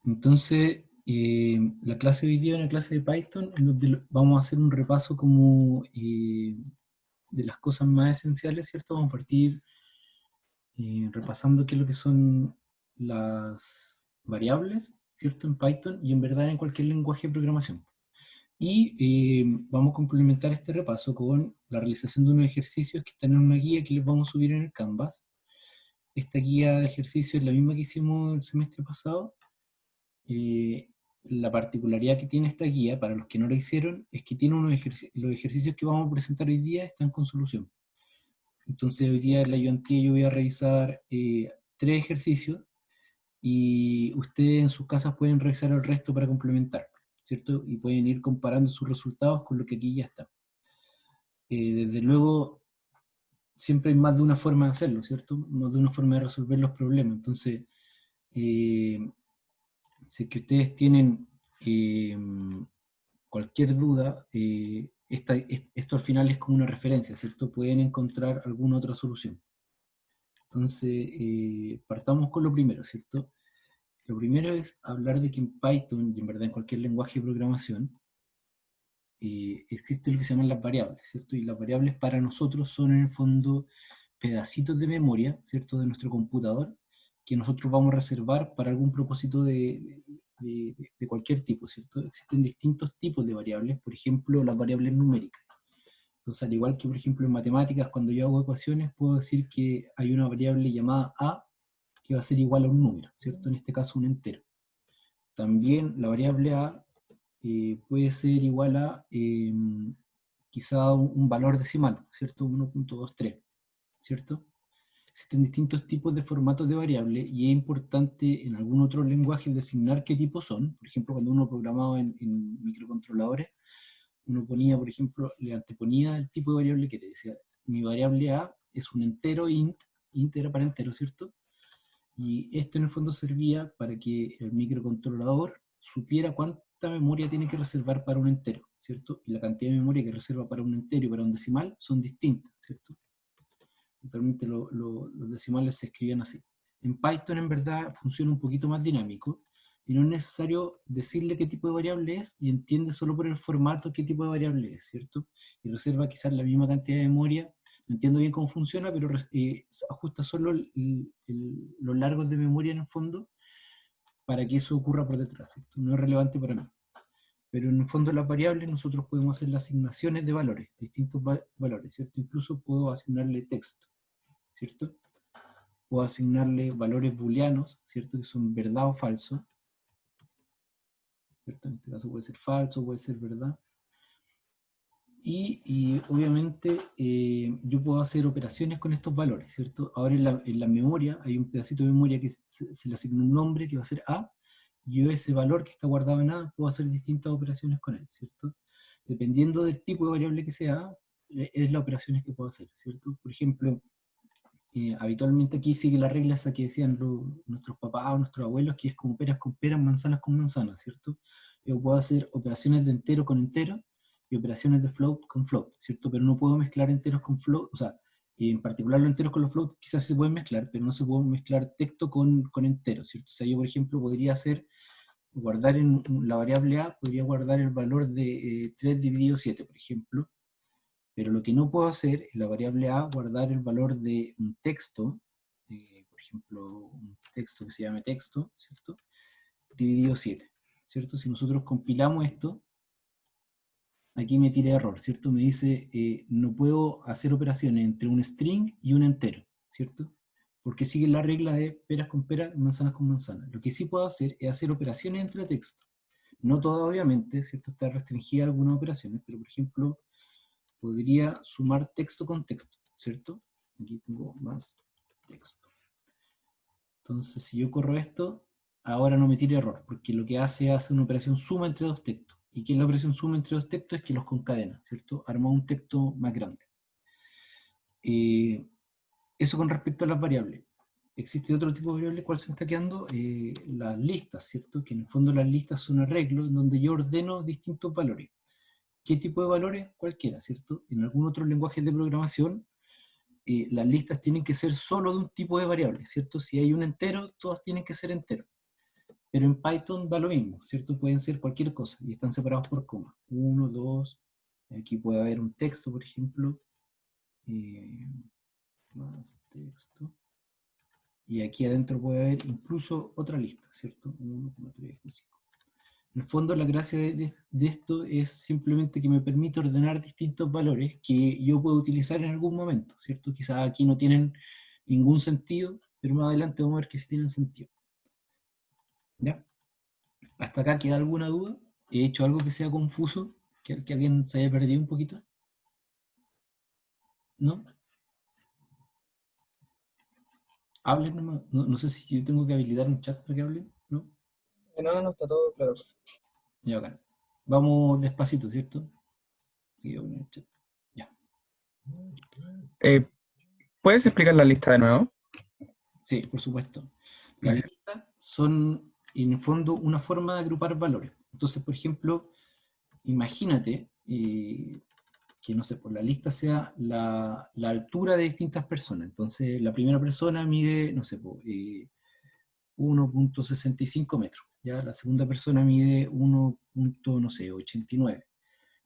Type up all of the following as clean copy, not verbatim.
Entonces, la clase de hoy día es una clase de Python, en donde vamos a hacer un repaso como de las cosas más esenciales, ¿cierto? Vamos a partir repasando qué es lo que son las variables, ¿cierto? En Python y en verdad en cualquier lenguaje de programación. Y vamos a complementar este repaso con la realización de unos ejercicios que están en una guía que les vamos a subir en el Canvas. Esta guía de ejercicios es la misma que hicimos el semestre pasado. eh, la particularidad que tiene esta guía, para los que no la hicieron, es que tiene los ejercicios que vamos a presentar hoy día están con solución. Entonces hoy día en la ayudantía yo voy a revisar 3 ejercicios y ustedes en sus casas pueden revisar el resto para complementar, ¿cierto? Y pueden ir comparando sus resultados con lo que aquí ya está. Desde luego, siempre hay más de una forma de hacerlo, ¿cierto? Más de una forma de resolver los problemas. Entonces, eh, si es que ustedes tienen cualquier duda, esto al final es como una referencia, ¿cierto? Pueden encontrar alguna otra solución. Entonces, partamos con lo primero, ¿cierto? Lo primero es hablar de que en Python, y en verdad en cualquier lenguaje de programación, existe lo que se llaman las variables, ¿cierto? Y las variables para nosotros son en el fondo pedacitos de memoria, ¿cierto? De nuestro computador, que nosotros vamos a reservar para algún propósito de cualquier tipo, ¿cierto? Existen distintos tipos de variables, por ejemplo, las variables numéricas. Entonces, al igual que, por ejemplo, en matemáticas, cuando yo hago ecuaciones, puedo decir que hay una variable llamada a, que va a ser igual a un número, ¿cierto? En este caso, un entero. También la variable a puede ser igual a quizá un valor decimal, ¿cierto? 1.23, ¿cierto? Existen distintos tipos de formatos de variable y es importante en algún otro lenguaje designar qué tipos son. Por ejemplo, cuando uno programaba en microcontroladores, uno ponía, por ejemplo, le anteponía el tipo de variable que te decía, mi variable a es un entero int era para entero, ¿cierto? Y esto en el fondo servía para que el microcontrolador supiera cuánta memoria tiene que reservar para un entero, ¿cierto? Y la cantidad de memoria que reserva para un entero y para un decimal son distintas, ¿cierto? Actualmente los decimales se escribían así. En Python en verdad funciona un poquito más dinámico y no es necesario decirle qué tipo de variable es y entiende solo por el formato qué tipo de variable es, ¿cierto? Y reserva quizás la misma cantidad de memoria. No entiendo bien cómo funciona, pero ajusta solo los largos de memoria en el fondo para que eso ocurra por detrás, ¿cierto? No es relevante para mí. Pero en el fondo las variables nosotros podemos hacer las asignaciones de valores, distintos valores, ¿cierto? Incluso puedo asignarle texto, ¿cierto? Puedo asignarle valores booleanos, ¿cierto? Que son verdad o falso, ¿cierto? En este caso puede ser falso, puede ser verdad. Y obviamente yo puedo hacer operaciones con estos valores, ¿cierto? Ahora en la memoria hay un pedacito de memoria que se le asigna un nombre que va a ser A, y yo ese valor que está guardado en A puedo hacer distintas operaciones con él, ¿cierto? Dependiendo del tipo de variable que sea, es las operaciones que puedo hacer, ¿cierto? Por ejemplo, habitualmente aquí sigue la regla esa que decían nuestros papás o nuestros abuelos, que es como peras con peras, manzanas con manzanas, ¿cierto? Yo puedo hacer operaciones de entero con entero y operaciones de float con float, ¿cierto? Pero no puedo mezclar enteros con float, o sea, en particular los enteros con los float quizás se pueden mezclar, pero no se puede mezclar texto con enteros, ¿cierto? O sea, yo por ejemplo podría hacer, guardar en la variable a, podría guardar el valor de 3 dividido 7, por ejemplo, pero lo que no puedo hacer es la variable a guardar el valor de un texto, por ejemplo, un texto que se llame texto, ¿cierto? Dividido 7, ¿cierto? Si nosotros compilamos esto, aquí me tira error, ¿cierto? Me dice, no puedo hacer operaciones entre un string y un entero, ¿cierto? Porque sigue la regla de peras con peras, manzanas con manzanas. Lo que sí puedo hacer es hacer operaciones entre texto. No todas, obviamente, ¿cierto? Está restringida algunas operaciones, pero por ejemplo, podría sumar texto con texto, ¿cierto? Aquí tengo más texto. Entonces, si yo corro esto, ahora no me tira error, porque lo que hace una operación suma entre dos textos. ¿Y qué es la operación suma entre dos textos? Es que los concadena, ¿cierto? Arma un texto más grande. Eh, Eso con respecto a las variables. Existe otro tipo de variable, ¿cuál se está quedando? Las listas, ¿cierto? Que en el fondo las listas son arreglos en donde yo ordeno distintos valores. ¿Qué tipo de valores? Cualquiera, ¿cierto? En algún otro lenguaje de programación, las listas tienen que ser solo de un tipo de variable, ¿cierto? Si hay un entero, todas tienen que ser enteros. pero en Python da lo mismo, ¿cierto? Pueden ser cualquier cosa y están separados por coma. 1, 2, aquí puede haber un texto, por ejemplo, eh, más texto, y aquí adentro puede haber incluso otra lista, ¿cierto? 1, 3, 5. En el fondo, la gracia de esto es simplemente que me permite ordenar distintos valores que yo puedo utilizar en algún momento, ¿cierto? Quizás aquí no tienen ningún sentido, pero más adelante vamos a ver que sí tienen sentido. ¿Ya? ¿Hasta acá queda alguna duda? ¿He hecho algo que sea confuso? ¿Que alguien se haya perdido un poquito? ¿No? Hablen nomás. No, no sé si yo tengo que habilitar un chat para que hablen, ¿no? No, no, está todo claro. Ya, acá. Vamos despacito, ¿cierto? Aquí voy a poner el chat. Ya. Eh, ¿Puedes explicar la lista de nuevo? Sí, por supuesto. Las Gracias. listas son, en el fondo, una forma de agrupar valores. Entonces, por ejemplo, imagínate que, no sé, por la lista sea la altura de distintas personas. Entonces, la primera persona mide, no sé, 1,65 metros. ¿Ya? La segunda persona mide 1,89.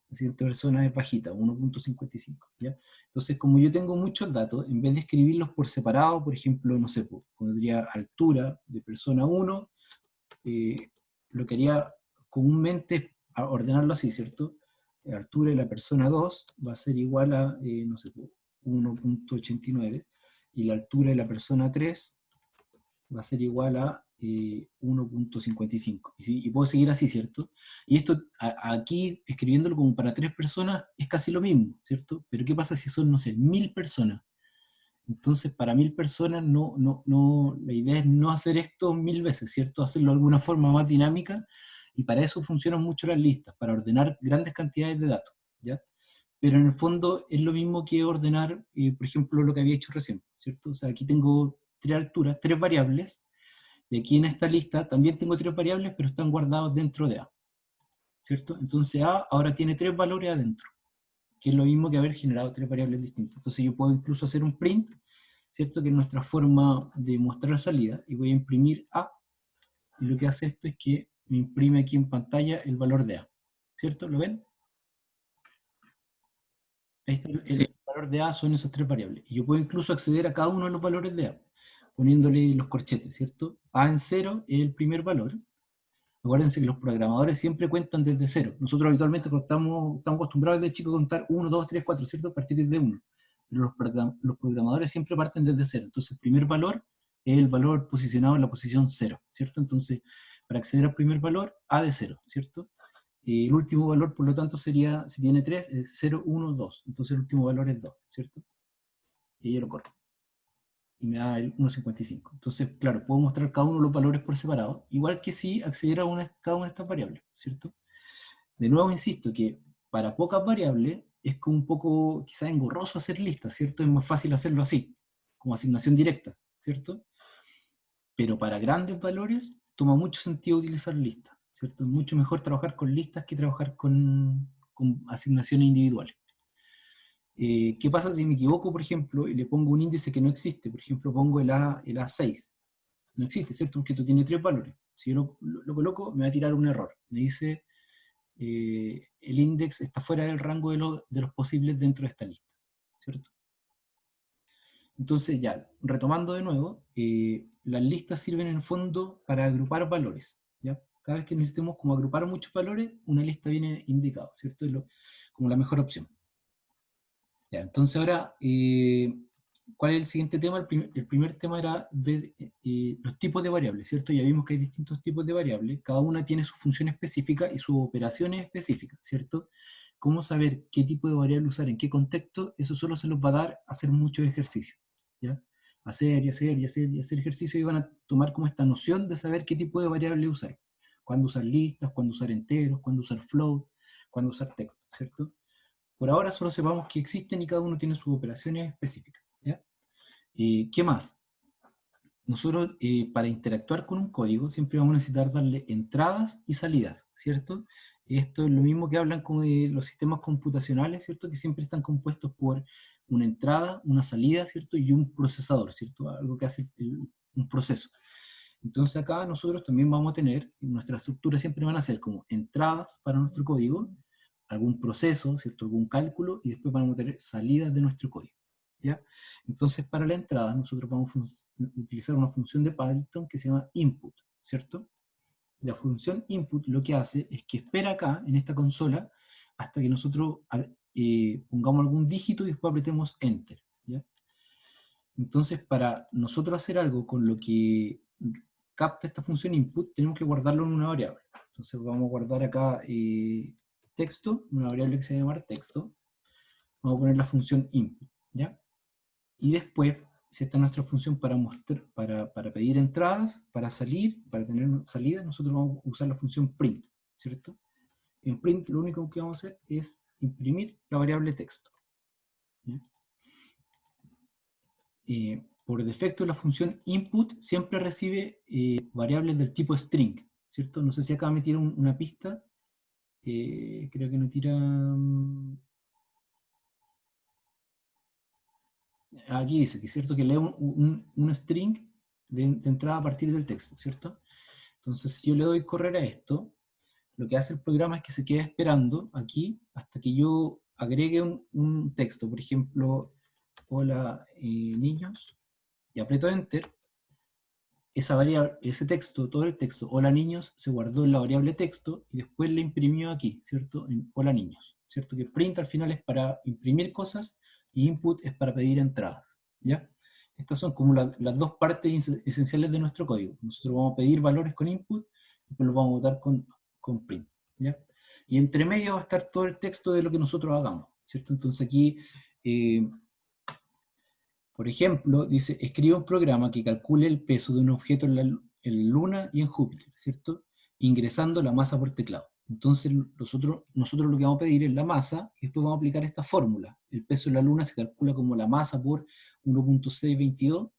La siguiente persona es bajita, 1,55. ¿Ya? Entonces, como yo tengo muchos datos, en vez de escribirlos por separado, por ejemplo, no sé, pondría altura de persona 1, eh, lo que haría comúnmente es ordenarlo así, ¿cierto? La altura de la persona 2 va a ser igual a, no sé, 1,89, y la altura de la persona 3 va a ser igual a 1,55. Y puedo seguir así, ¿cierto? Y esto aquí, escribiéndolo como para 3 personas, es casi lo mismo, ¿cierto? Pero ¿qué pasa si son, no sé, 1.000 personas? Entonces, para 1.000 personas, la idea es no hacer esto 1.000 veces, ¿cierto? Hacerlo de alguna forma más dinámica, y para eso funcionan mucho las listas, para ordenar grandes cantidades de datos, ¿ya? Pero en el fondo es lo mismo que ordenar, por ejemplo, lo que había hecho recién, ¿cierto? O sea, aquí tengo 3 alturas, 3 variables, y aquí en esta lista también tengo 3 variables, pero están guardados dentro de A, ¿cierto? Entonces A ahora tiene 3 valores adentro, que es lo mismo que haber generado 3 variables distintas. Entonces yo puedo incluso hacer un print, ¿cierto? Que es nuestra forma de mostrar salida, y voy a imprimir A, y lo que hace esto es que me imprime aquí en pantalla el valor de A, ¿cierto? ¿Lo ven? Ahí está Sí. el valor de A, son esas 3 variables. Y yo puedo incluso acceder a cada uno de los valores de A, poniéndole los corchetes, ¿cierto? A en 0 es el primer valor. Acuérdense que los programadores siempre cuentan desde 0. Nosotros habitualmente estamos acostumbrados desde chicos a contar 1, 2, 3, 4, ¿cierto? A partir de 1. Pero los programadores siempre parten desde 0. Entonces, el primer valor es el valor posicionado en la posición 0, ¿cierto? Entonces, para acceder al primer valor, A de 0, ¿cierto? El último valor, por lo tanto, sería, si tiene 3, es 0, 1, 2. Entonces, el último valor es 2, ¿cierto? Y yo lo corro. Y me da el 1,55. Entonces, claro, puedo mostrar cada uno de los valores por separado, igual que si accediera a cada una de estas variables, ¿cierto? De nuevo, insisto, que para pocas variables es como un poco quizás engorroso hacer listas, ¿cierto? Es más fácil hacerlo así, como asignación directa, ¿cierto? Pero para grandes valores toma mucho sentido utilizar listas, ¿cierto? Es mucho mejor trabajar con listas que trabajar con asignaciones individuales. ¿Qué pasa si me equivoco, por ejemplo, y le pongo un índice que no existe? Por ejemplo, pongo el A6. No existe, ¿cierto? Porque esto tiene 3 valores. Si yo lo coloco, me va a tirar un error. Me dice, el index está fuera del rango de los posibles dentro de esta lista, ¿cierto? Entonces, ya, retomando de nuevo, las listas sirven en el fondo para agrupar valores, ¿ya? Cada vez que necesitemos como agrupar muchos valores, una lista viene indicado, ¿cierto? Como la mejor opción. Ya, entonces ahora, ¿cuál es el siguiente tema? El primer tema era ver los tipos de variables, ¿cierto? Ya vimos que hay distintos tipos de variables, cada una tiene su función específica y sus operaciones específicas, ¿cierto? ¿Cómo saber qué tipo de variable usar en qué contexto? Eso solo se los va a dar hacer muchos ejercicios, ¿ya? Hacer y hacer y hacer y hacer ejercicios, y van a tomar como esta noción de saber qué tipo de variable usar. Cuándo usar listas, cuándo usar enteros, cuándo usar float, cuándo usar texto, ¿cierto? Por ahora solo sepamos que existen y cada uno tiene sus operaciones específicas, ¿ya? ¿Qué más? Nosotros, para interactuar con un código, siempre vamos a necesitar darle entradas y salidas, ¿cierto? Esto es lo mismo que hablan como de los sistemas computacionales, ¿cierto? Que siempre están compuestos por una entrada, una salida, ¿cierto? Y un procesador, ¿cierto? Algo que hace un proceso. Entonces acá nosotros también vamos a tener, nuestras estructuras siempre van a ser como entradas para nuestro código, algún proceso, ¿cierto? Algún cálculo, y después vamos a tener salidas de nuestro código, ¿ya? Entonces para la entrada nosotros vamos a utilizar una función de Python que se llama input, ¿cierto? La función input lo que hace es que espera acá, en esta consola, hasta que nosotros pongamos algún dígito y después apretemos enter, ¿ya? Entonces, para nosotros hacer algo con lo que capta esta función input, tenemos que guardarlo en una variable. Entonces vamos a guardar acá texto, una variable que se va a llamar texto. Vamos a poner la función input, ¿ya? Y después, si esta es nuestra función para mostrar, para pedir entradas, para salir, para tener salida, nosotros vamos a usar la función print, ¿cierto? En print lo único que vamos a hacer es imprimir la variable texto, ¿ya? Por defecto la función input siempre recibe variables del tipo string, ¿cierto? No sé si acá me tira una pista, creo que me tira... Aquí dice que es cierto que lee un string de entrada a partir del texto, ¿cierto? Entonces si yo le doy correr a esto, lo que hace el programa es que se queda esperando aquí hasta que yo agregue un texto, por ejemplo, hola niños, y aprieto enter. Esa variable, ese texto, todo el texto, hola niños, se guardó en la variable texto y después le imprimió aquí, ¿cierto? En hola niños, ¿cierto? Que print al final es para imprimir cosas y input es para pedir entradas, ¿ya? Estas son como las dos partes esenciales de nuestro código. Nosotros vamos a pedir valores con input y después los vamos a votar con print, ¿ya? Y entre medio va a estar todo el texto de lo que nosotros hagamos, ¿cierto? Entonces aquí... por ejemplo, dice, escribe un programa que calcule el peso de un objeto en la Luna y en Júpiter, ¿cierto? Ingresando la masa por teclado. Entonces nosotros lo que vamos a pedir es la masa, y después vamos a aplicar esta fórmula. El peso en la Luna se calcula como la masa por 1.622,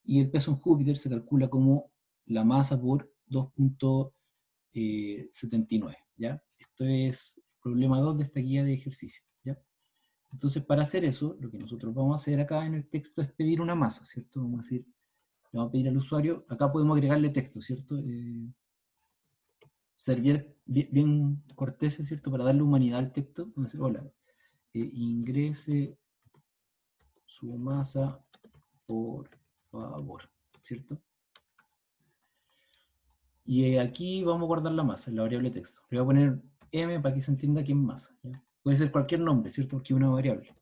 y el peso en Júpiter se calcula como la masa por 2.79, ¿ya? Esto es el problema 2 de esta guía de ejercicio, ¿ya? Entonces, para hacer eso, lo que nosotros vamos a hacer acá en el texto es pedir una masa, ¿cierto? Vamos a decir, le vamos a pedir al usuario, acá podemos agregarle texto, ¿cierto? Ser bien corteses, ¿cierto? Para darle humanidad al texto, vamos a decir, hola, ingrese su masa, por favor, ¿cierto? Y aquí vamos a guardar la masa, en la variable texto. Le voy a poner m para que se entienda que es masa, ¿ya? Puede ser cualquier nombre, ¿cierto? Porque es una variable.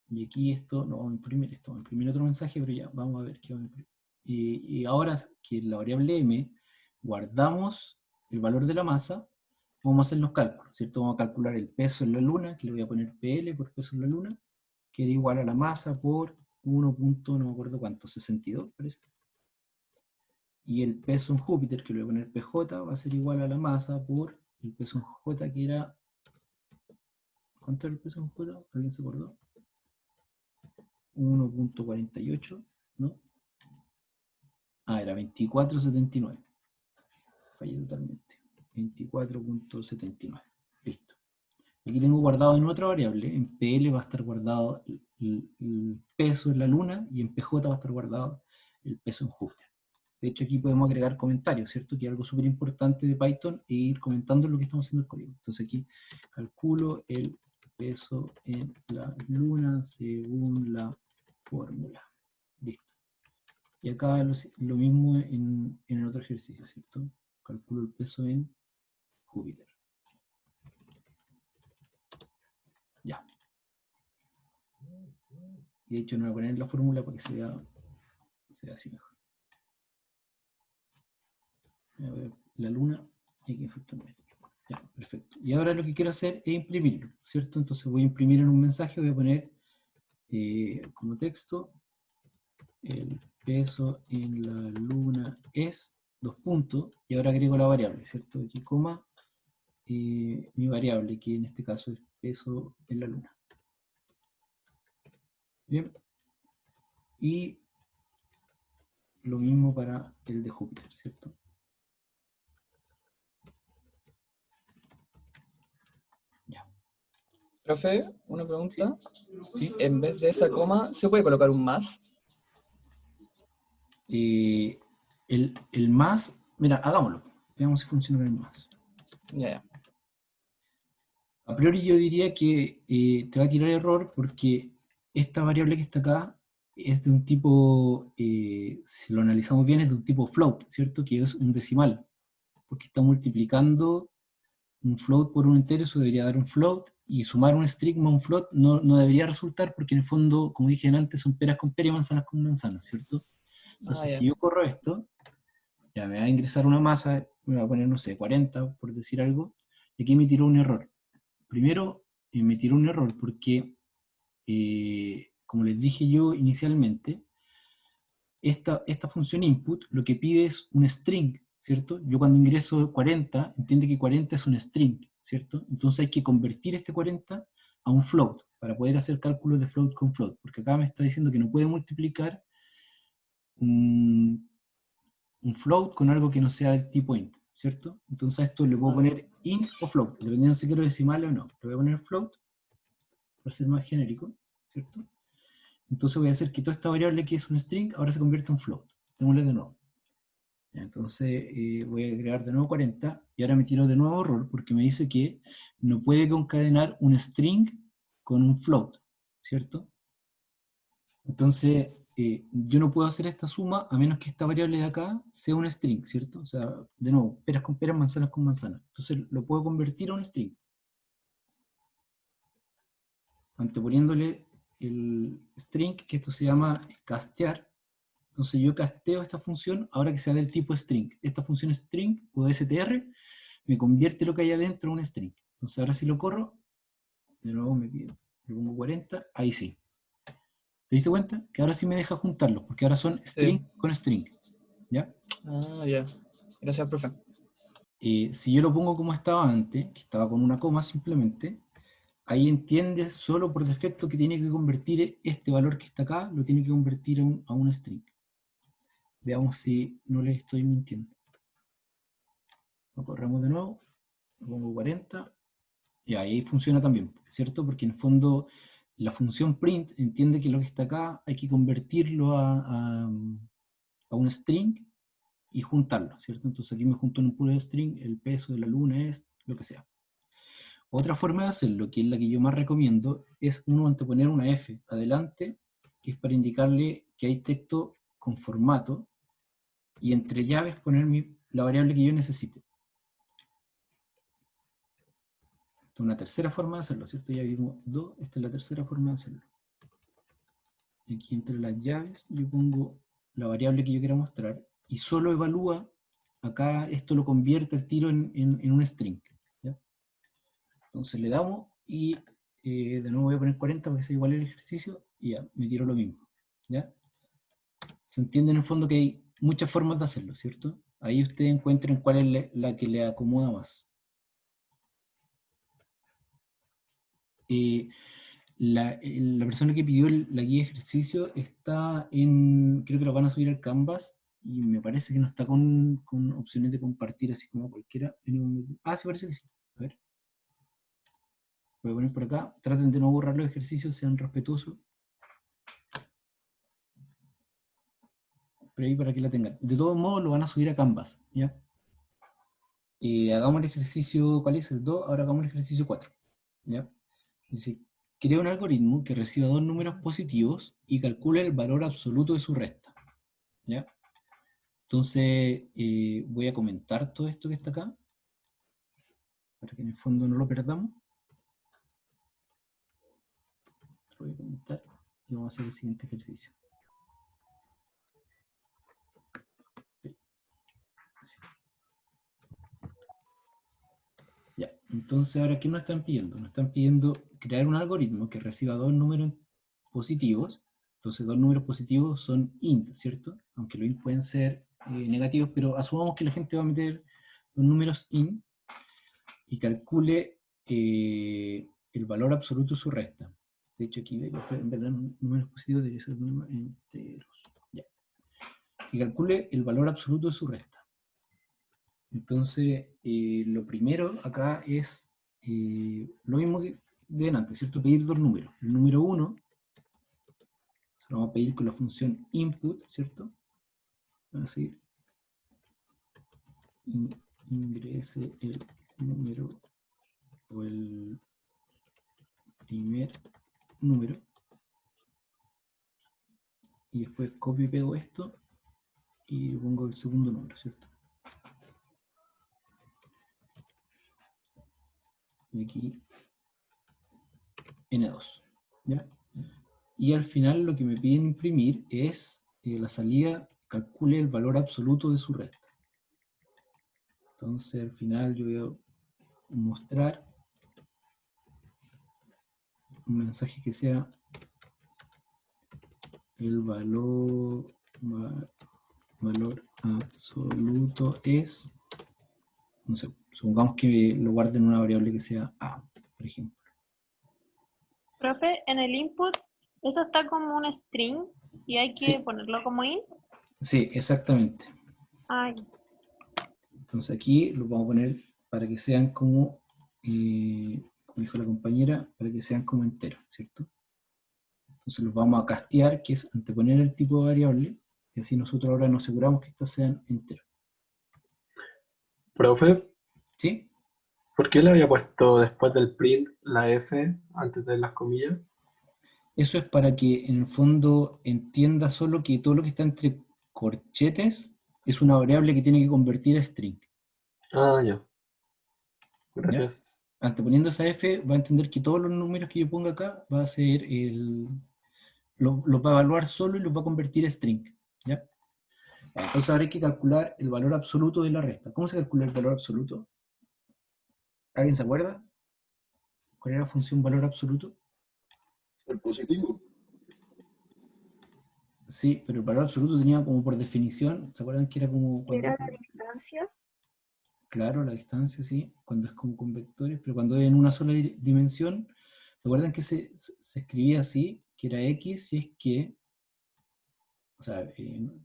Y aquí esto, no vamos a imprimir esto, vamos a imprimir otro mensaje, pero ya, vamos a ver qué vamos a imprimir. Y ahora que en la variable m guardamos el valor de la masa, vamos a hacer los cálculos, ¿cierto? Vamos a calcular el peso en la Luna, que le voy a poner PL por peso en la Luna, que era igual a la masa por 1. No me acuerdo cuánto, 62, parece. Y el peso en Júpiter, que le voy a poner PJ, va a ser igual a la masa por el peso en J, que era... ¿Cuánto era el peso en J? ¿Alguien se acordó? 1.48, ¿no? Era 24.79. Fallé totalmente. 24.79. Listo. Aquí tengo guardado en otra variable. En PL va a estar guardado el peso en la Luna y en PJ va a estar guardado el peso en Júpiter. De hecho, aquí podemos agregar comentarios, ¿cierto? Que es algo súper importante de Python, e ir comentando lo que estamos haciendo en el código. Entonces aquí calculo el peso en la Luna según la fórmula. Listo. Y acá lo mismo en el otro ejercicio, ¿cierto? Calculo el peso en Júpiter. Ya. Y de hecho no voy a poner la fórmula para que se vea así mejor. A ver, la Luna, hay que efectuar. Ya, perfecto. Y ahora lo que quiero hacer es imprimirlo, ¿cierto? Entonces voy a imprimir en un mensaje, voy a poner como texto, el peso en la Luna es, 2 puntos, y ahora agrego la variable, ¿cierto? Aquí coma, mi variable, que en este caso es peso en la Luna. Bien. Y lo mismo para el de Júpiter, ¿cierto? Ya. Profe, una pregunta. ¿Sí? En vez de esa coma, ¿se puede colocar un más? el más, mira, hagámoslo. Veamos si funciona con el más. Ya. A priori yo diría que te va a tirar error porque esta variable que está acá es de un tipo, si lo analizamos bien, es de un tipo float, ¿cierto? Que es un decimal, porque está multiplicando un float por un entero, eso debería dar un float, y sumar un string más un float no debería resultar, porque en el fondo, como dije antes, son peras con peras y manzanas con manzanas, ¿cierto? Entonces, Ya. si yo corro esto, ya me va a ingresar una masa, me va a poner, no sé, 40, por decir algo, y aquí me tiró un error. Primero, me tiró un error porque, como les dije yo inicialmente, esta función input lo que pide es un string, ¿cierto? Yo cuando ingreso 40, entiende que 40 es un string, ¿cierto? Entonces hay que convertir este 40 a un float, para poder hacer cálculos de float con float, porque acá me está diciendo que no puede multiplicar un, un float con algo que no sea del tipo int, ¿cierto? Entonces a esto le puedo poner int o float, dependiendo si quiero decimal o no. Le voy a poner float, para ser más genérico, ¿cierto? Entonces voy a hacer que toda esta variable que es un string, ahora se convierta en float. Démosle de nuevo. Ya, entonces voy a agregar de nuevo 40, y ahora me tiro de nuevo error, porque me dice que no puede concadenar un string con un float, ¿cierto? Entonces, yo no puedo hacer esta suma a menos que esta variable de acá sea un string, ¿cierto? O sea, de nuevo, peras con peras, manzanas con manzanas. Entonces lo puedo convertir a un string, anteponiéndole el string, que esto se llama castear. Entonces yo casteo esta función ahora que sea del tipo string. Esta función string o str me convierte lo que hay adentro en un string. Entonces ahora si lo corro, de nuevo le pongo 40, ahí sí. ¿Te diste cuenta? Que ahora sí me deja juntarlos, porque ahora son string Sí. con string. ¿Ya? Ya. Gracias, profe. Si yo lo pongo como estaba antes, que estaba con una coma simplemente, ahí entiende solo por defecto que tiene que convertir este valor que está acá, lo tiene que convertir a un string. Veamos si no le estoy mintiendo. Lo corremos de nuevo, lo pongo 40, y ahí funciona también, ¿cierto? Porque en el fondo la función print entiende que lo que está acá hay que convertirlo a un string y juntarlo, ¿cierto? Entonces aquí me junto en un puro string, el peso de la luna es lo que sea. Otra forma de hacerlo, que es la que yo más recomiendo, es uno anteponer una F adelante, que es para indicarle que hay texto con formato, y entre llaves poner la variable que yo necesite. Esta es una tercera forma de hacerlo, ¿cierto? Ya vimos dos, esta es la tercera forma de hacerlo. Aquí entre las llaves yo pongo la variable que yo quiera mostrar, y solo evalúa, acá esto lo convierte al tiro en un string, ¿ya? Entonces le damos, y de nuevo voy a poner 40 para que sea igual el ejercicio, y ya, me tiro lo mismo, ¿ya? Se entiende en el fondo que hay muchas formas de hacerlo, ¿cierto? Ahí ustedes encuentren cuál es la que le acomoda más. La persona que pidió la guía de ejercicio está creo que lo van a subir al Canvas, y me parece que no está con opciones de compartir así como cualquiera. Sí, parece que sí. A ver. Voy a poner por acá. Traten de no borrar los ejercicios, sean respetuosos. Pero ahí para que la tengan. De todos modos lo van a subir a Canvas, ¿ya? Hagamos el ejercicio, ¿cuál es? El 2, ahora hagamos el ejercicio 4, ¿ya? Dice, crea un algoritmo que reciba dos números positivos y calcule el valor absoluto de su resta, ¿ya? Entonces, voy a comentar todo esto que está acá, para que en el fondo no lo perdamos. Lo voy a comentar y vamos a hacer el siguiente ejercicio. Ya, entonces ahora, ¿qué nos están pidiendo? Nos están pidiendo crear un algoritmo que reciba dos números positivos. Entonces, dos números positivos son int, ¿cierto? Aunque los int pueden ser negativos, pero asumamos que la gente va a meter los números int y calcule el valor absoluto de su resta. De hecho, aquí debería ser, en vez de números positivos, debería ser números enteros. Ya. Y calcule el valor absoluto de su resta. Entonces, lo primero acá es lo mismo que de delante, ¿cierto? Pedir dos números. El número 1 se lo vamos a pedir con la función input, ¿cierto? Así. ingrese el número o el primer número y después copio y pego esto y pongo el segundo número, ¿cierto? Y aquí N2, ¿ya? Y al final lo que me piden imprimir es la salida calcule el valor absoluto de su resta. Entonces al final yo voy a mostrar un mensaje que sea el valor absoluto es, no sé, supongamos que lo guarde en una variable que sea A, por ejemplo. Profe, en el input, eso está como un string y hay que Sí. ponerlo como int. Sí, exactamente. Ay, Entonces aquí lo vamos a poner para que sean como dijo la compañera, para que sean como enteros, ¿cierto? Entonces los vamos a castear, que es anteponer el tipo de variable, y así nosotros ahora nos aseguramos que estos sean enteros. Profe, ¿Sí? ¿por qué le había puesto después del print la F antes de las comillas? Eso es para que en el fondo entienda solo que todo lo que está entre corchetes es una variable que tiene que convertir a string. Ah, ya. ¿Ya? Gracias. Anteponiendo esa F va a entender que todos los números que yo ponga acá va a ser los va a evaluar solo y los va a convertir a string. ¿Ya? Entonces ahora hay que calcular el valor absoluto de la resta. ¿Cómo se calcula el valor absoluto? ¿Alguien se acuerda? ¿Cuál era la función valor absoluto? El positivo. Sí, pero el valor absoluto tenía como por definición, ¿se acuerdan que era como cuando... ¿Era la distancia? Claro, la distancia, sí, cuando es como con vectores, pero cuando es en una sola dimensión, ¿se acuerdan que se escribía así? Que era x si es que... O sea,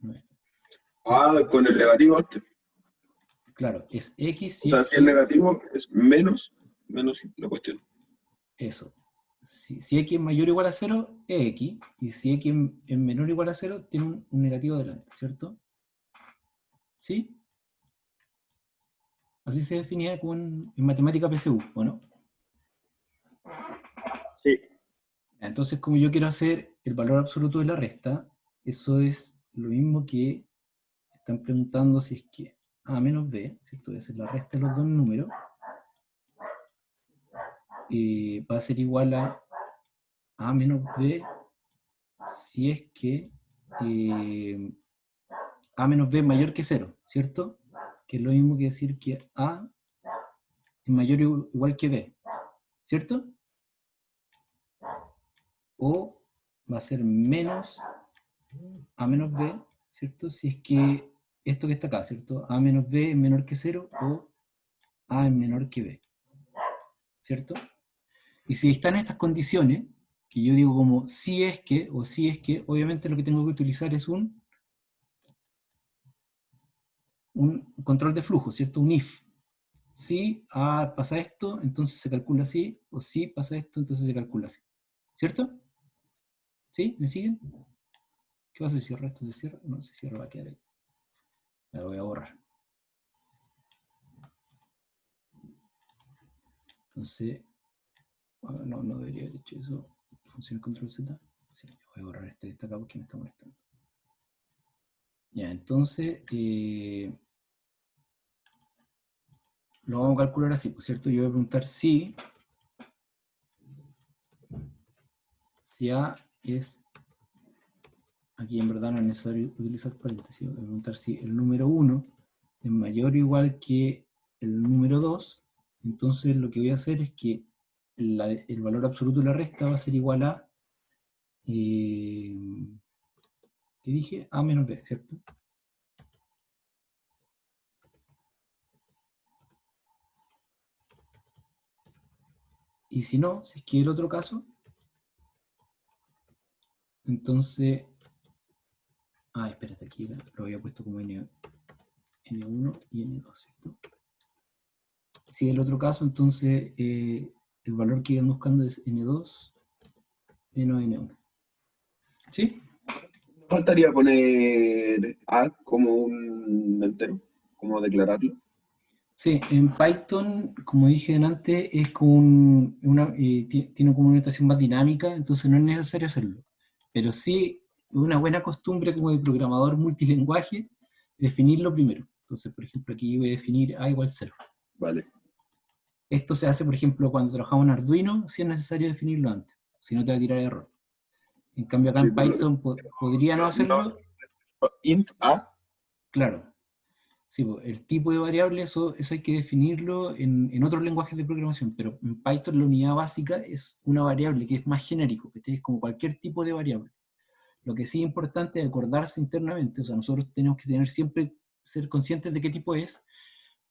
no es... Ah, con el negativo antes. Claro, es x O si sea, es si el que... negativo es menos la cuestión. Eso. Si x es mayor o igual a 0, es x, y si x es menor o igual a 0, tiene un negativo delante, ¿cierto? ¿Sí? Así se definía como en matemática PSU, ¿o no? Sí. Entonces, como yo quiero hacer el valor absoluto de la resta, eso es lo mismo que están preguntando si es que A menos B, ¿cierto? Voy a hacer la resta de los dos números, va a ser igual a A menos B si es que A menos B es mayor que 0, ¿cierto? Que es lo mismo que decir que A es mayor o igual que B, ¿cierto? O va a ser menos A menos B, ¿cierto? Si es que esto que está acá, ¿cierto? A menos B es menor que 0 o A es menor que B, ¿cierto? Y si están estas condiciones, que yo digo como si es que, o si es que, obviamente lo que tengo que utilizar es un control de flujo, ¿cierto? Un if. Si pasa esto, entonces se calcula así, o si pasa esto, entonces se calcula así. ¿Cierto? ¿Sí? ¿Me siguen? ¿Qué pasa si cierra esto? ¿Se cierra? No, se cierra, va a quedar ahí. La voy a borrar. Entonces, no debería haber hecho eso. Funciona control Z. Sí, voy a borrar este que está acá porque me está molestando. Ya, entonces, lo vamos a calcular así, pues, ¿cierto? Yo voy a preguntar si A es, aquí en verdad no es necesario utilizar paréntesis, voy a preguntar si el número 1 es mayor o igual que el número 2, entonces lo que voy a hacer es que el valor absoluto de la resta va a ser igual a, ¿qué dije? A menos B, ¿cierto? Y si no, si es que el otro caso, entonces, espérate, aquí lo había puesto como N1 y N2, ¿cierto? Si es el otro caso, entonces el valor que iban buscando es N2 menos N1. ¿Sí? ¿No faltaría poner A como un entero? ¿Como declararlo? Sí, en Python, como dije antes, es como tiene como una notación más dinámica, entonces no es necesario hacerlo. Pero sí, una buena costumbre como de programador multilingüe, definirlo primero. Entonces, por ejemplo, aquí voy a definir A igual 0. Vale. Esto se hace, por ejemplo, cuando trabajamos en Arduino, si es necesario definirlo antes, si no te va a tirar error. En cambio, acá Sí, en pues, Python podría no hacerlo, int a, claro. Sí, pues, el tipo de variable, eso hay que definirlo en otros lenguajes de programación, pero en Python la unidad básica es una variable que es más genérico, que es como cualquier tipo de variable. Lo que sí es importante es acordarse internamente, o sea, nosotros tenemos que tener siempre, ser conscientes de qué tipo es,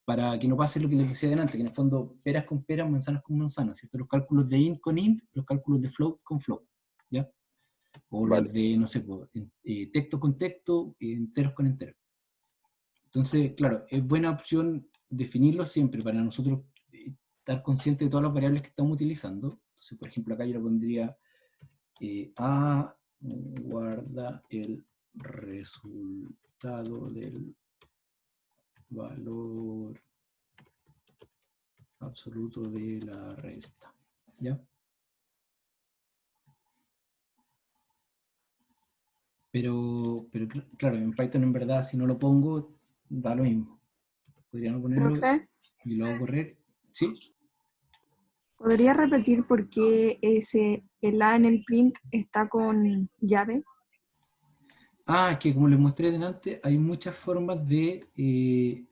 para que no pase lo que les decía delante, que en el fondo peras con peras, manzanas con manzanas, ¿cierto? Los cálculos de int con int, los cálculos de float con float, ¿ya? O los vale. de, no sé, texto con texto, enteros con enteros. Entonces, claro, es buena opción definirlo siempre para nosotros estar conscientes de todas las variables que estamos utilizando. Entonces, por ejemplo, acá yo le pondría A guarda el resultado del valor absoluto de la resta. ¿Ya? Pero claro, en Python en verdad si no lo pongo, da lo mismo. Podría no ponerlo Profe, y lo hago correr. ¿Sí? ¿podría repetir por qué el A en el print está con llave? Ah, es que como les mostré delante, hay muchas formas de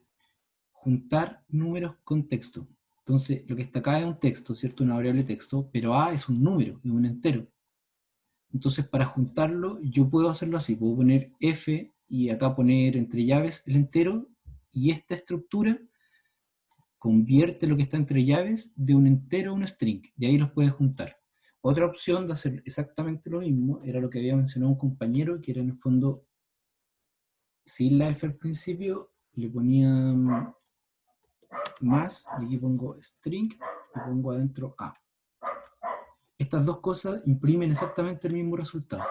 juntar números con texto. Entonces, lo que está acá es un texto, ¿cierto? Una variable texto, pero A es un número, es un entero. Entonces, para juntarlo, yo puedo hacerlo así. Puedo poner F y acá poner entre llaves el entero, y esta estructura convierte lo que está entre llaves de un entero a un string, y ahí los puedes juntar. Otra opción de hacer exactamente lo mismo era lo que había mencionado un compañero, que era en el fondo, sin la F al principio, le ponía más, y aquí pongo string, y pongo adentro A. Estas dos cosas imprimen exactamente el mismo resultado.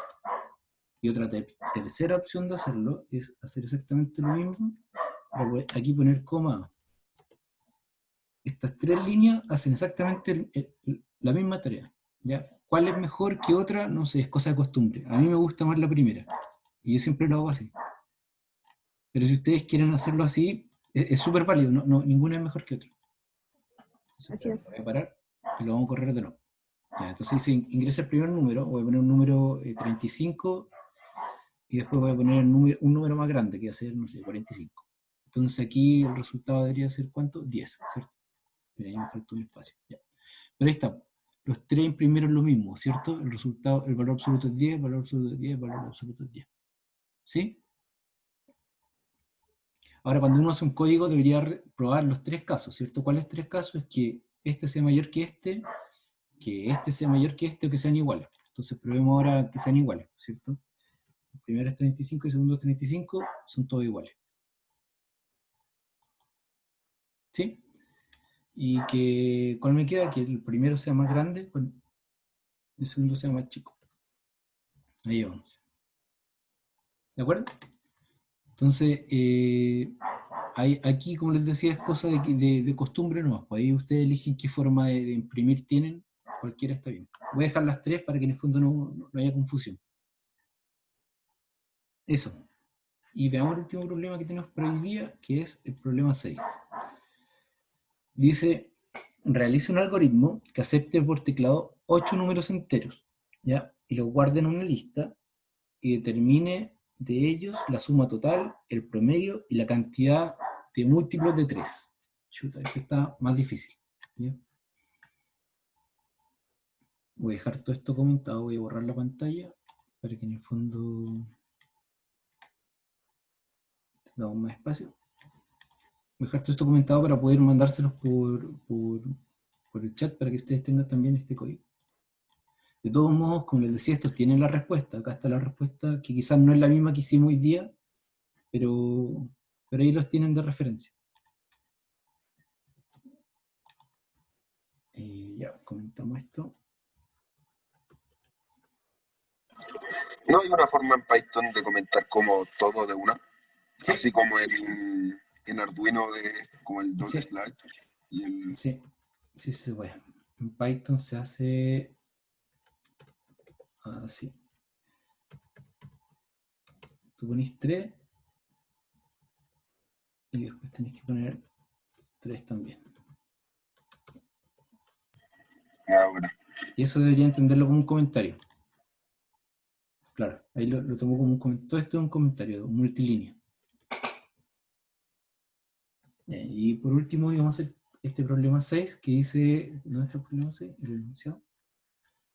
Y otra tercera opción de hacerlo es hacer exactamente lo mismo, pero aquí poner coma A. Estas tres líneas hacen exactamente la misma tarea. ¿Ya? ¿Cuál es mejor que otra? No sé, es cosa de costumbre. A mí me gusta más la primera, y yo siempre lo hago así. Pero si ustedes quieren hacerlo así, es súper válido, ninguna es mejor que otra. Entonces, Así es. voy a parar y lo vamos a correr de nuevo. Ya, entonces si ingresa el primer número, voy a poner un número 35 y después voy a poner un número más grande, que va a ser, no sé, 45. Entonces aquí el resultado debería ser ¿cuánto? 10, ¿cierto? Mira, ahí me faltó un espacio. Ya. Pero ahí está. Los tres imprimieron lo mismo, ¿cierto? El resultado, el valor absoluto es 10, el valor absoluto es 10, el valor absoluto es 10. ¿Sí? Ahora, cuando uno hace un código, debería probar los tres casos, ¿cierto? ¿Cuáles tres casos? Es que este sea mayor que este sea mayor que este, o que sean iguales. Entonces, probemos ahora que sean iguales, ¿cierto? El primero es 35 y el segundo es 35, son todos iguales. ¿Sí? Y que, ¿cuál me queda? Que el primero sea más grande, el segundo sea más chico. Ahí vamos. ¿De acuerdo? Entonces, aquí, como les decía, es cosa de costumbre nomás. Pues ahí ustedes eligen qué forma de imprimir tienen, cualquiera está bien. Voy a dejar las tres para que en el fondo no haya confusión. Eso. Y veamos el último problema que tenemos por hoy día, que es el problema 6. Dice, realice un algoritmo que acepte por teclado 8 números enteros, ¿ya? Y los guarde en una lista y determine de ellos la suma total, el promedio y la cantidad de múltiplos de 3. Chuta, esto está más difícil, ¿ya? Voy a dejar todo esto comentado, voy a borrar la pantalla para que en el fondo tengamos más espacio. Voy a dejar todo esto comentado para poder mandárselos por el chat para que ustedes tengan también este código. De todos modos, como les decía, estos tienen la respuesta. Acá está la respuesta, que quizás no es la misma que hicimos hoy día, pero ahí los tienen de referencia. Ya, comentamos esto. ¿No hay una forma en Python de comentar como todo de una? Sí. Así como en en Arduino de como el dot Sí. slash y el... Sí, sí se puede. En Python se hace así. Tú ponís 3 y después tenés que poner 3 también. Ahora, Y eso debería entenderlo como un comentario. Claro, ahí lo tomo como un comentario. Todo esto es un comentario, multilínea. Y por último vamos a hacer este problema 6 que dice, ¿dónde está el problema 6? El enunciado.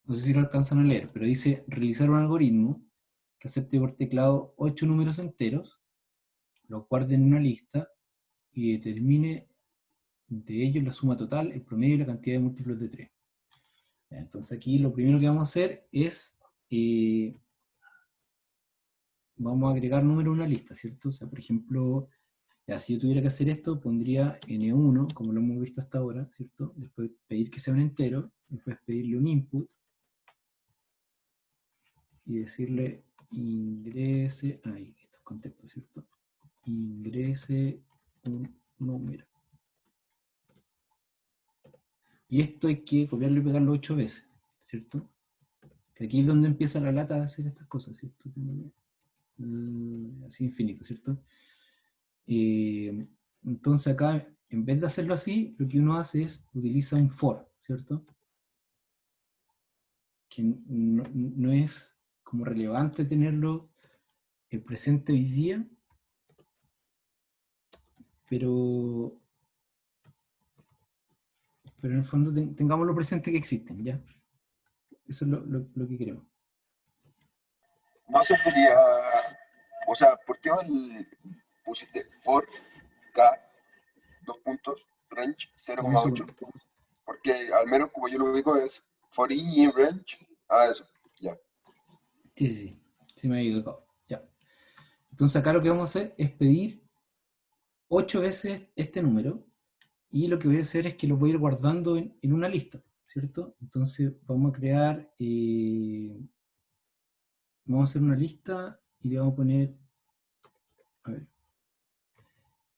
No sé si lo alcanzan a leer, pero dice realizar un algoritmo que acepte por teclado 8 números enteros, los guarde en una lista y determine de ellos la suma total, el promedio y la cantidad de múltiplos de 3. Entonces aquí lo primero que vamos a hacer es, vamos a agregar números a una lista, ¿cierto? O sea, por ejemplo, ya, si yo tuviera que hacer esto, pondría N1, como lo hemos visto hasta ahora, ¿cierto? Después pedir que sea un entero, después pedirle un input, y decirle ingrese, ahí, esto es contexto, ¿cierto? Ingrese un número. Y esto hay que copiarlo y pegarlo 8 veces, ¿cierto? Que aquí es donde empieza la lata de hacer estas cosas, ¿cierto? Así infinito, ¿cierto? Entonces acá, en vez de hacerlo así, lo que uno hace es, utiliza un for, ¿cierto? Que no es como relevante tenerlo presente hoy día, pero en el fondo tengámoslo presente que existen, ¿ya? Eso es lo que queremos. no se podía, o sea, ¿por qué pusiste for k, dos puntos, range Dame un 0,8? segundo. Porque al menos como yo lo ubico es for i in range, eso, ya. Sí me he equivocado, ya. Entonces acá lo que vamos a hacer es pedir 8 veces este número, y lo que voy a hacer es que lo voy a ir guardando en una lista, ¿cierto? Entonces vamos a crear, vamos a hacer una lista y le vamos a poner, a ver,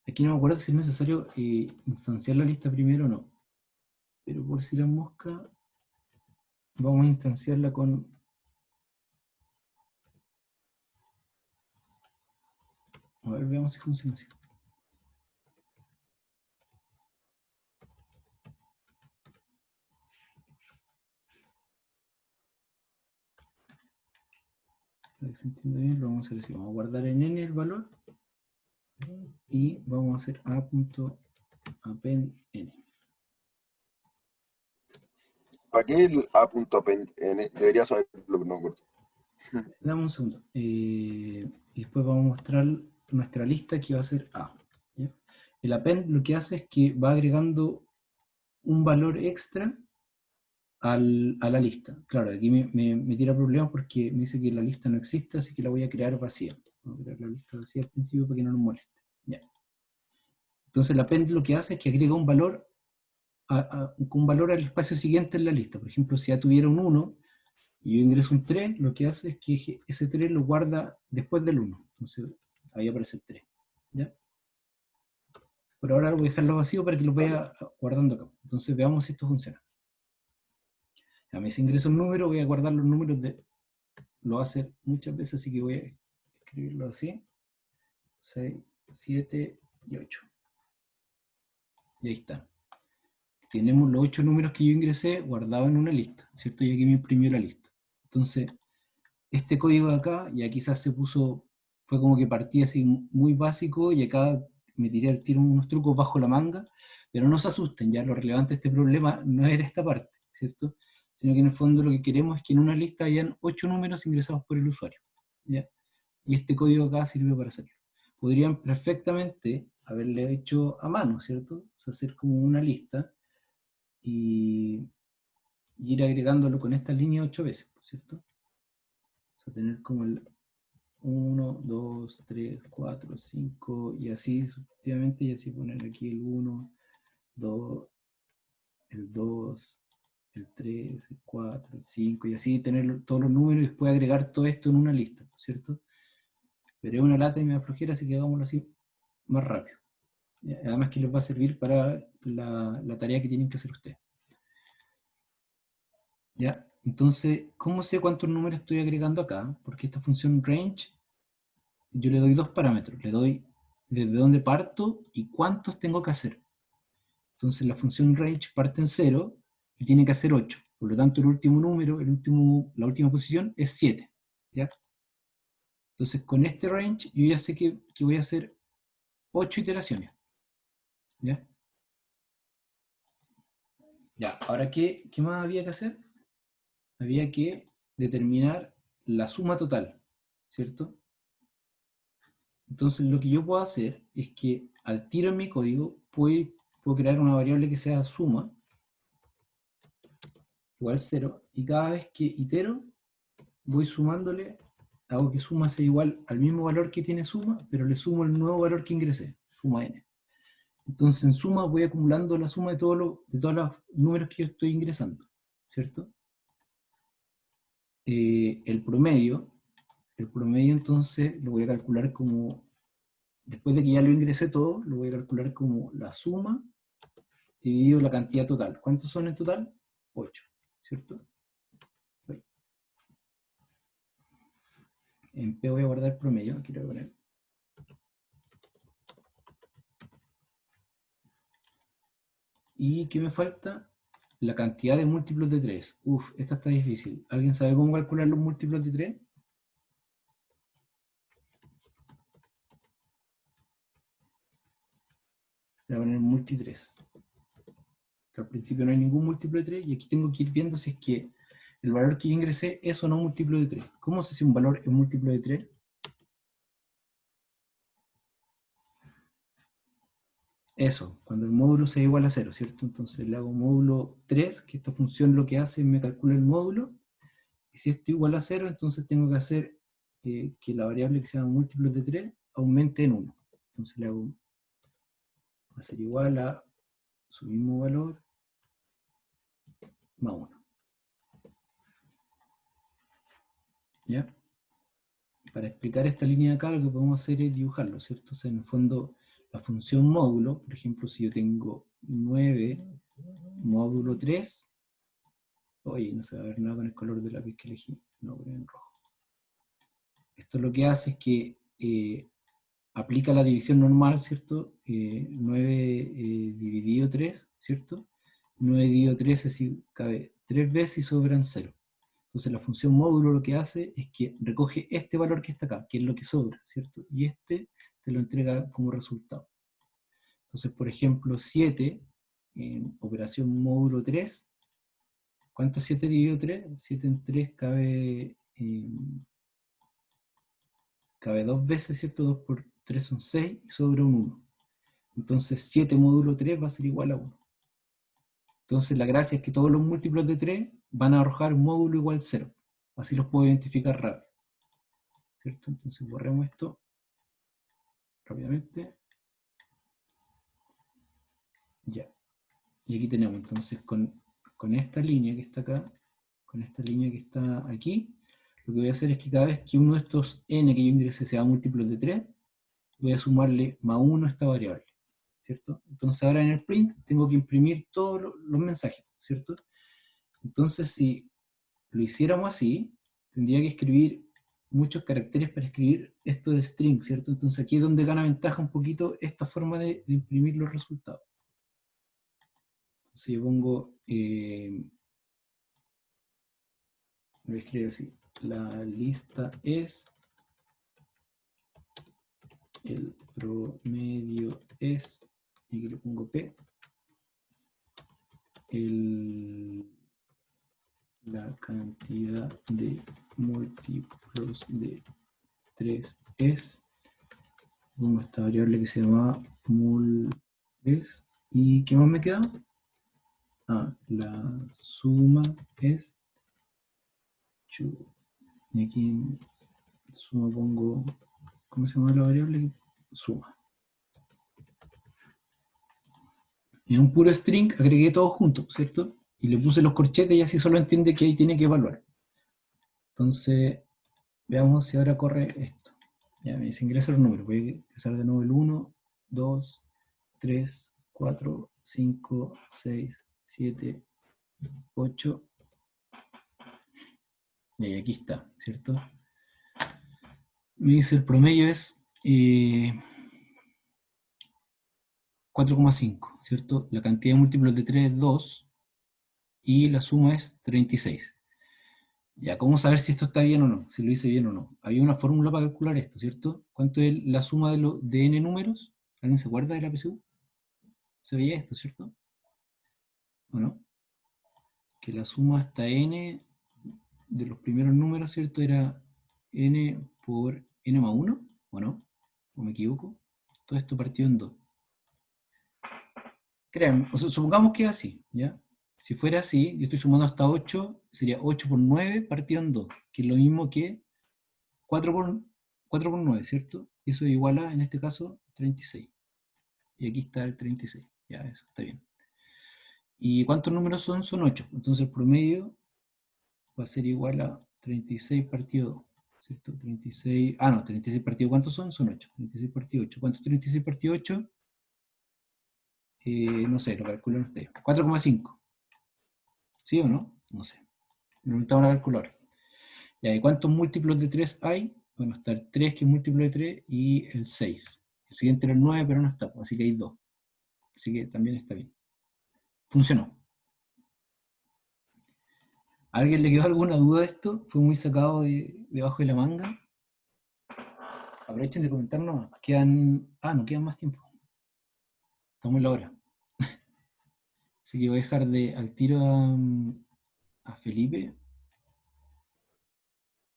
aquí no me acuerdo si es necesario instanciar la lista primero o no, pero por si la mosca, vamos a instanciarla con, a ver, veamos si funciona así. Para que se entienda bien, lo vamos a hacer así. Vamos a guardar en n el valor y vamos a hacer a.append n. ¿Para qué el a.append n? Debería saberlo, pero no me acuerdo. Dame un segundo. Y después vamos a mostrar nuestra lista que va a ser A. ¿Ya? El append lo que hace es que va agregando un valor extra a la lista. Claro, aquí me tira problemas porque me dice que la lista no existe, así que la voy a crear vacía. Voy a crear la lista vacía al principio para que no nos moleste. Ya. Entonces el append lo que hace es que agrega un valor un valor al espacio siguiente en la lista. Por ejemplo, si ya tuviera un 1 y yo ingreso un 3, lo que hace es que ese 3 lo guarda después del 1. Entonces ahí aparece el 3. ¿Ya? Por ahora voy a dejarlo vacío para que lo vaya guardando acá. Entonces veamos si esto funciona. A mí si ingreso un número, voy a guardar los números lo va a hacer muchas veces, así que voy a escribirlo así. 6, 7 y 8. Y ahí está. Tenemos los 8 números que yo ingresé guardados en una lista, ¿cierto? Y aquí me imprimió la lista. Entonces, este código de acá, ya quizás fue como que partí así muy básico, y acá me tiré al tiro unos trucos bajo la manga, pero no se asusten, ya lo relevante de este problema no era esta parte, ¿cierto? Sino que en el fondo lo que queremos es que en una lista hayan 8 números ingresados por el usuario, ¿ya? Y este código acá sirve para hacerlo. Podrían perfectamente haberle hecho a mano, ¿cierto? O sea, hacer como una lista y ir agregándolo con esta línea 8 veces, ¿cierto? O sea, tener como el 1, 2, 3, 4, 5 y así sucesivamente, y así poner aquí el 1, 2, el 2, el 3, el 4, el 5 y así tener todos los números y después agregar todo esto en una lista, ¿cierto? Pero es una lata y me da flojera, así que hagámoslo así más rápido. Además que les va a servir para la tarea que tienen que hacer ustedes. ¿Ya? Entonces, ¿cómo sé cuántos números estoy agregando acá? Porque esta función range, yo le doy dos parámetros. Le doy desde dónde parto y cuántos tengo que hacer. Entonces la función range parte en 0 y tiene que hacer 8. Por lo tanto, el último número, la última posición es 7. ¿Ya? Entonces, con este range, yo ya sé que voy a hacer 8 iteraciones. ¿Ya? Ya, ahora, ¿qué más había que hacer? Había que determinar la suma total, ¿cierto? Entonces, lo que yo puedo hacer es que al tiro en mi código puedo crear una variable que sea suma, igual 0, y cada vez que itero, voy sumándole, hago que suma sea igual al mismo valor que tiene suma, pero le sumo el nuevo valor que ingresé, suma n. Entonces en suma voy acumulando la suma de todos los números que yo estoy ingresando, ¿cierto? El promedio entonces lo voy a calcular como, después de que ya lo ingresé todo, lo voy a calcular como la suma dividido la cantidad total. ¿Cuántos son en total? 8, ¿cierto? En P voy a guardar promedio, aquí lo voy a poner. ¿Y qué me falta? La cantidad de múltiplos de 3. Uf, esta está difícil. ¿Alguien sabe cómo calcular los múltiplos de 3? Voy a poner multi 3. Que al principio no hay ningún múltiplo de 3 y aquí tengo que ir viendo si es que el valor que yo ingresé es o no múltiplo de 3. ¿Cómo sé si un valor es múltiplo de 3? Eso, cuando el módulo sea igual a 0, ¿cierto? Entonces le hago módulo 3, que esta función lo que hace es me calcula el módulo, y si esto igual a 0, entonces tengo que hacer que la variable que sea múltiplos de 3 aumente en 1. Entonces le hago, va a ser igual a su mismo valor más 1. ¿Ya? Para explicar esta línea de acá, lo que podemos hacer es dibujarlo, ¿cierto? O sea, en el fondo, la función módulo, por ejemplo, si yo tengo 9 módulo 3, oye, no se va a ver nada con el color de lápiz que elegí, no, voy en rojo. Esto lo que hace es que aplica la división normal, ¿cierto? 9 dividido 3, ¿cierto? 9 dividido 3 es decir, cabe 3 veces y sobran 0. Entonces la función módulo lo que hace es que recoge este valor que está acá, que es lo que sobra, ¿cierto? Y este te lo entrega como resultado. Entonces, por ejemplo, 7, en operación módulo 3, ¿cuánto es 7 dividido 3? 7 en 3 cabe 2 veces, ¿cierto? 2 por 3 son 6 y sobra un 1. Entonces 7 módulo 3 va a ser igual a 1. Entonces la gracia es que todos los múltiplos de 3 van a arrojar un módulo igual 0. Así los puedo identificar rápido. ¿Cierto? Entonces borremos esto rápidamente. Ya. Y aquí tenemos entonces con esta línea que está acá, con esta línea que está aquí, lo que voy a hacer es que cada vez que uno de estos n que yo ingrese sea múltiplos de 3, voy a sumarle más 1 a esta variable, ¿cierto? Entonces ahora en el print tengo que imprimir todos los mensajes, ¿cierto? Entonces si lo hiciéramos así, tendría que escribir muchos caracteres para escribir esto de string, ¿cierto? Entonces aquí es donde gana ventaja un poquito esta forma de imprimir los resultados. Entonces yo pongo, voy a escribir así, la lista es, el promedio es, y aquí le pongo P, la cantidad de múltiplos de 3 es, pongo esta variable que se llama mul3, ¿y qué más me queda? La suma es, y aquí en suma pongo, ¿cómo se llama la variable? Suma. En un puro string agregué todo junto, ¿cierto? Y le puse los corchetes y así solo entiende que ahí tiene que evaluar. Entonces, veamos si ahora corre esto. Ya me dice ingresa los números. Voy a ingresar de nuevo el 1, 2, 3, 4, 5, 6, 7, 8. Y aquí está, ¿cierto? Me dice el promedio es 4,5, ¿cierto? La cantidad de múltiplos de 3 es 2 y la suma es 36. Ya, ¿cómo saber si esto está bien o no? Si lo hice bien o no. Había una fórmula para calcular esto, ¿cierto? ¿Cuánto es la suma de n números? ¿Alguien se acuerda de la PSU? Se veía esto, ¿cierto? ¿O no? Que la suma hasta n de los primeros números, ¿cierto? Era n por n más 1, ¿o no? ¿O me equivoco? Todo esto partido en 2. Créanme, o sea, supongamos que es así, ¿ya? Si fuera así, yo estoy sumando hasta 8, sería 8 por 9 partido en 2, que es lo mismo que 4 por 9, ¿cierto? Eso es igual a, en este caso, 36. Y aquí está el 36, ya, eso está bien. ¿Y cuántos números son? Son 8. Entonces el promedio va a ser igual a 36 partido 2, ¿cierto? 36, no, 36 partido, ¿cuántos son? Son 8. 36 partido 8. ¿Cuánto es 36 partido 8? No sé, lo calculan ustedes. 4,5. ¿Sí o no? No sé. Me preguntaba una calculadora. Ya, ¿y cuántos múltiplos de 3 hay? Bueno, está el 3, que es múltiplo de 3, y el 6. El siguiente era el 9, pero no está, así que hay 2. Así que también está bien. Funcionó. ¿A alguien le quedó alguna duda de esto? ¿Fue muy sacado debajo de la manga? Aprovechen de comentarnos. No quedan más tiempo. Estamos en la hora. Así que voy a dejar al tiro a Felipe.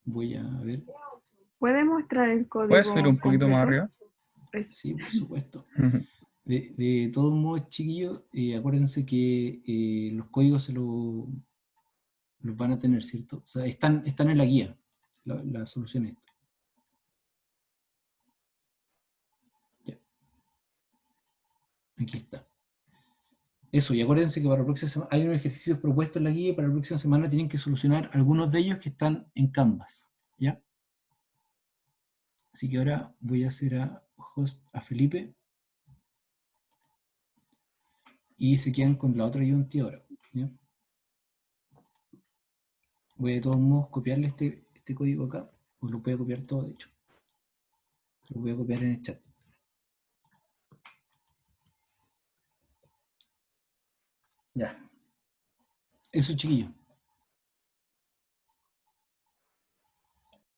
Voy a ver. ¿Puede mostrar el código ¿Puedes subir un poquito más completo? arriba? Eso. Sí, por supuesto. De todos modos, chiquillos, acuérdense que los códigos los van a tener, ¿cierto? O sea, están en la guía, la solución es esta. Ya. Aquí está. Eso, y acuérdense que para la próxima semana hay unos ejercicios propuestos en la guía y para la próxima semana tienen que solucionar algunos de ellos que están en Canvas, ¿ya? Así que ahora voy a hacer a Felipe y se quedan con la otra Unity ahora, ¿ya? Voy de todos modos copiarle este código acá, o lo voy a copiar todo de hecho. Lo voy a copiar en el chat. Ya. Eso, chiquillos.